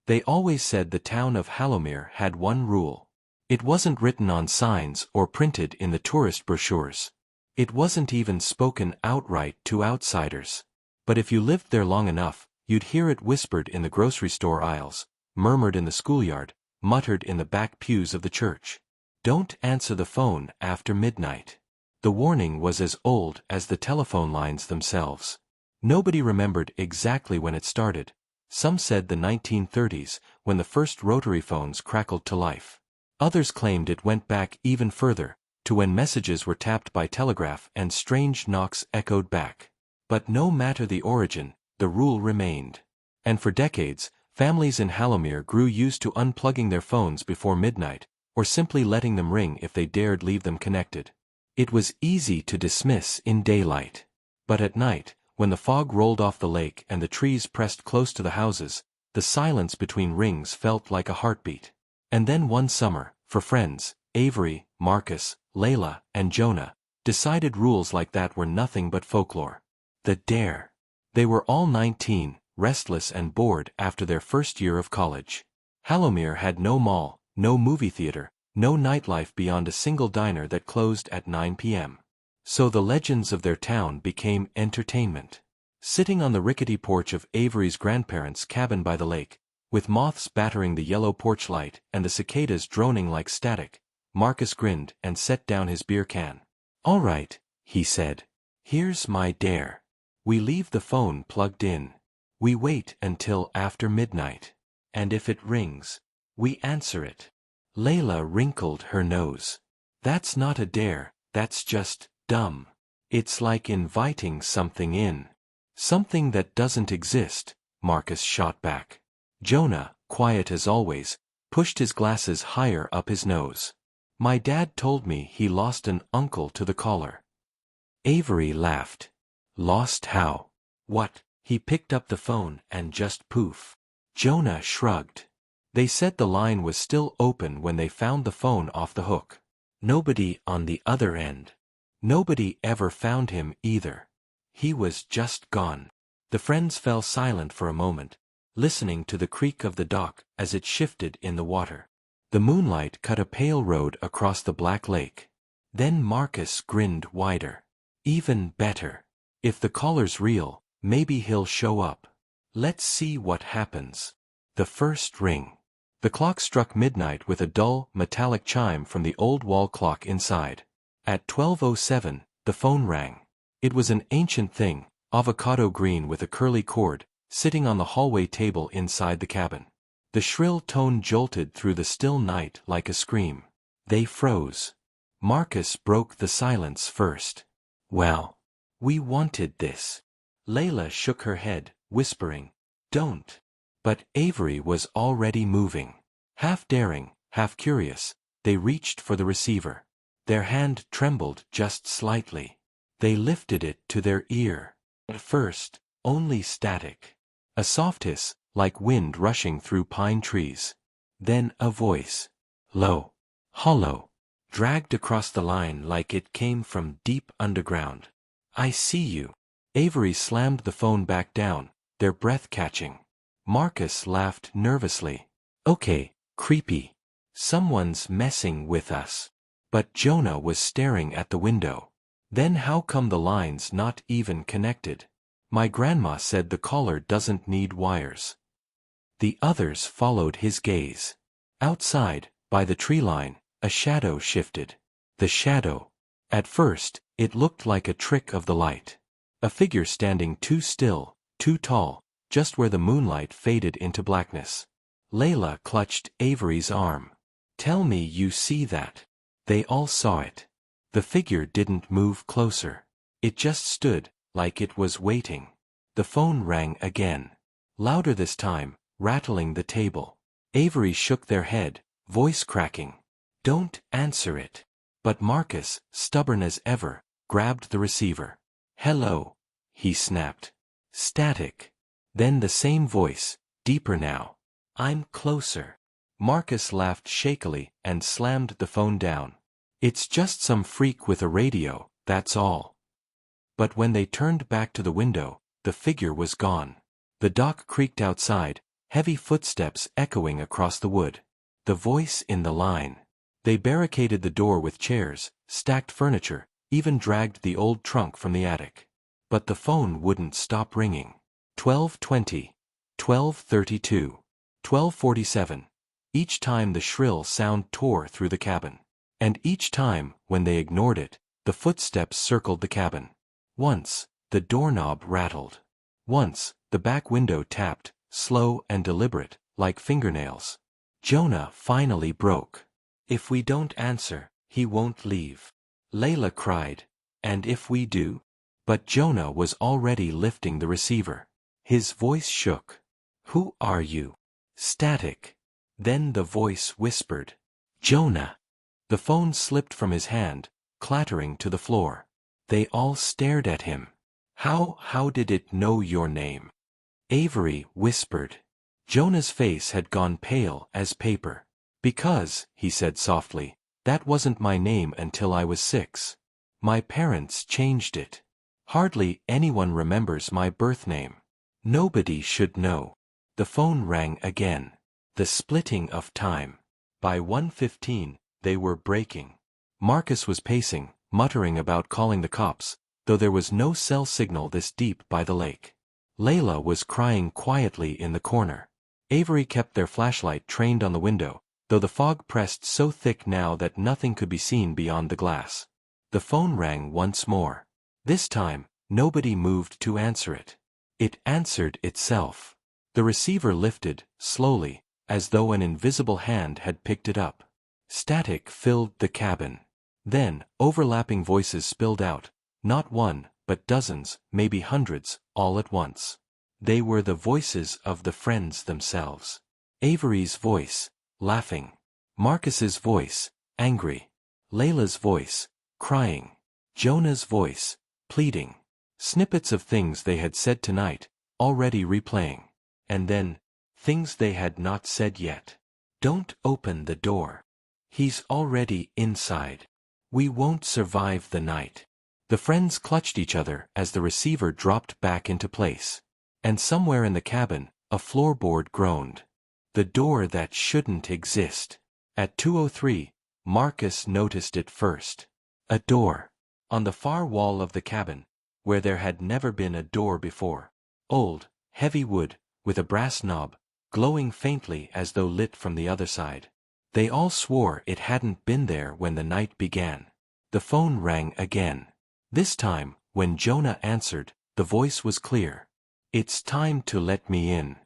They always said the town of Hallowmere had one rule. It wasn't written on signs or printed in the tourist brochures. It wasn't even spoken outright to outsiders. But if you lived there long enough, you'd hear it whispered in the grocery store aisles, murmured in the schoolyard, muttered in the back pews of the church. Don't answer the phone after midnight. The warning was as old as the telephone lines themselves. Nobody remembered exactly when it started. Some said the 1930s, when the first rotary phones crackled to life. Others claimed it went back even further, to when messages were tapped by telegraph and strange knocks echoed back. But no matter the origin, the rule remained. And for decades, families in Hallowmere grew used to unplugging their phones before midnight, or simply letting them ring if they dared leave them connected. It was easy to dismiss in daylight. But at night, when the fog rolled off the lake and the trees pressed close to the houses, the silence between rings felt like a heartbeat. And then one summer, for friends, Avery, Marcus, Layla, and Jonah, decided rules like that were nothing but folklore. The dare. They were all 19, restless and bored after their first year of college. Hallowmere had no mall, no movie theater, no nightlife beyond a single diner that closed at 9 p.m. So the legends of their town became entertainment. Sitting on the rickety porch of Avery's grandparents' cabin by the lake, with moths battering the yellow porch light and the cicadas droning like static, Marcus grinned and set down his beer can. "All right," he said. "Here's my dare. We leave the phone plugged in. We wait until after midnight. And if it rings, we answer it." Layla wrinkled her nose. "That's not a dare, that's just dumb. It's like inviting something in." "Something that doesn't exist," Marcus shot back. Jonah, quiet as always, pushed his glasses higher up his nose. "My dad told me he lost an uncle to the caller." Avery laughed. "Lost how?" "What?" He picked up the phone and just poof. Jonah shrugged. "They said the line was still open when they found the phone off the hook. Nobody on the other end. Nobody ever found him either. He was just gone." The friends fell silent for a moment, listening to the creak of the dock as it shifted in the water. The moonlight cut a pale road across the black lake. Then Marcus grinned wider. "Even better. If the caller's real, maybe he'll show up. Let's see what happens." The first ring. The clock struck midnight with a dull, metallic chime from the old wall clock inside. At 12:07, the phone rang. It was an ancient thing, avocado green with a curly cord, sitting on the hallway table inside the cabin. The shrill tone jolted through the still night like a scream. They froze. Marcus broke the silence first. "Well, we wanted this." Layla shook her head, whispering, "Don't." But Avery was already moving. Half daring, half curious, they reached for the receiver. Their hand trembled just slightly. They lifted it to their ear. At first, only static. A soft hiss, like wind rushing through pine trees. Then a voice. Low. Hollow. Dragged across the line like it came from deep underground. "I see you." Avery slammed the phone back down, their breath catching. Marcus laughed nervously. "Okay, creepy. Someone's messing with us." But Jonah was staring at the window. "Then how come the line's not even connected? My grandma said the caller doesn't need wires." The others followed his gaze. Outside, by the tree line, a shadow shifted. The shadow. At first, it looked like a trick of the light. A figure standing too still, too tall, just where the moonlight faded into blackness. Layla clutched Avery's arm. "Tell me you see that." They all saw it. The figure didn't move closer. It just stood, like it was waiting. The phone rang again. Louder this time, rattling the table. Avery shook their head, voice cracking. "Don't answer it." But Marcus, stubborn as ever, grabbed the receiver. "Hello," he snapped. Static. Then the same voice, deeper now. "I'm closer." Marcus laughed shakily and slammed the phone down. "It's just some freak with a radio, that's all." But when they turned back to the window, the figure was gone. The dock creaked outside, Heavy footsteps echoing across the wood. The voice in the line. They barricaded the door with chairs, stacked furniture, even dragged the old trunk from the attic. But the phone wouldn't stop ringing. 12:20. 12:32. 12:47. Each time the shrill sound tore through the cabin. And each time, when they ignored it, the footsteps circled the cabin. Once, the doorknob rattled. Once, the back window tapped, slow and deliberate, like fingernails. Jonah finally broke. "If we don't answer, he won't leave," Layla cried. "And if we do?" But Jonah was already lifting the receiver. His voice shook. "Who are you?" Static. Then the voice whispered, "Jonah." The phone slipped from his hand, clattering to the floor. They all stared at him. How did it know your name?" Avery whispered. Jonah's face had gone pale as paper. "Because," he said softly, "that wasn't my name until I was 6. My parents changed it. Hardly anyone remembers my birth name. Nobody should know." The phone rang again. The splitting of time. By 1:15, they were breaking. Marcus was pacing, muttering about calling the cops, though there was no cell signal this deep by the lake. Layla was crying quietly in the corner. Avery kept their flashlight trained on the window, though the fog pressed so thick now that nothing could be seen beyond the glass. The phone rang once more. This time, nobody moved to answer it. It answered itself. The receiver lifted, slowly, as though an invisible hand had picked it up. Static filled the cabin. Then, overlapping voices spilled out, not one, but dozens, maybe hundreds, all at once. They were the voices of the friends themselves. Avery's voice, laughing. Marcus's voice, angry. Layla's voice, crying. Jonah's voice, pleading. Snippets of things they had said tonight, already replaying. And then, things they had not said yet. "Don't open the door. He's already inside. We won't survive the night." The friends clutched each other as the receiver dropped back into place. And somewhere in the cabin, a floorboard groaned. The door that shouldn't exist. At 2:03, Marcus noticed it first. A door. On the far wall of the cabin, where there had never been a door before. Old, heavy wood, with a brass knob, glowing faintly as though lit from the other side. They all swore it hadn't been there when the night began. The phone rang again. This time, when Jonah answered, the voice was clear. "It's time to let me in."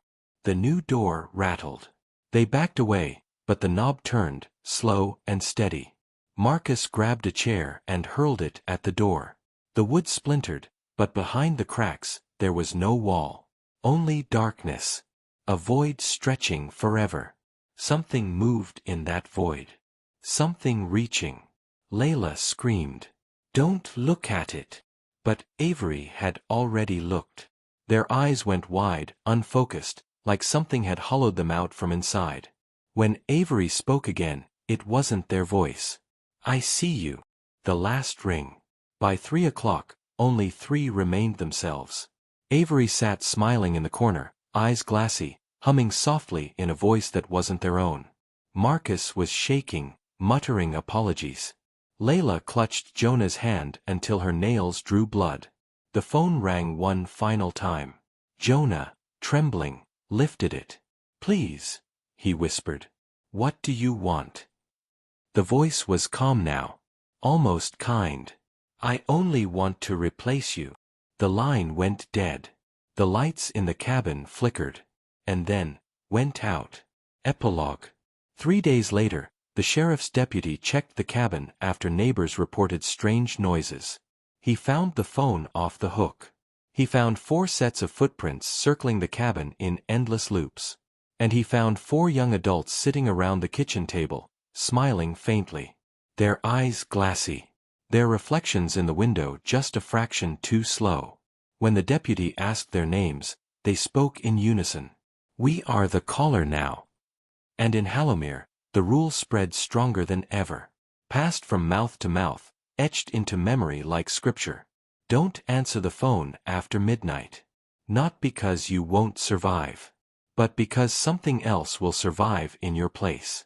The new door rattled. They backed away, but the knob turned, slow and steady. Marcus grabbed a chair and hurled it at the door. The wood splintered, but behind the cracks, there was no wall. Only darkness. A void stretching forever. Something moved in that void. Something reaching. Layla screamed, "Don't look at it." But Avery had already looked. Their eyes went wide, unfocused, like something had hollowed them out from inside. When Avery spoke again, it wasn't their voice. "I see you." The last ring. By 3 o'clock, only 3 remained themselves. Avery sat smiling in the corner, eyes glassy, humming softly in a voice that wasn't their own. Marcus was shaking, muttering apologies. Layla clutched Jonah's hand until her nails drew blood. The phone rang one final time. Jonah, trembling, lifted it. "Please," he whispered. "What do you want?" The voice was calm now. Almost kind. "I only want to replace you." The line went dead. The lights in the cabin flickered. And then, went out. Epilogue. 3 days later, the sheriff's deputy checked the cabin after neighbors reported strange noises. He found the phone off the hook. He found 4 sets of footprints circling the cabin in endless loops. And he found 4 young adults sitting around the kitchen table, smiling faintly. Their eyes glassy. Their reflections in the window just a fraction too slow. When the deputy asked their names, they spoke in unison. "We are the caller now." And in Halomir, the rule spread stronger than ever. Passed from mouth to mouth, etched into memory like scripture. Don't answer the phone after midnight. Not because you won't survive, but because something else will survive in your place.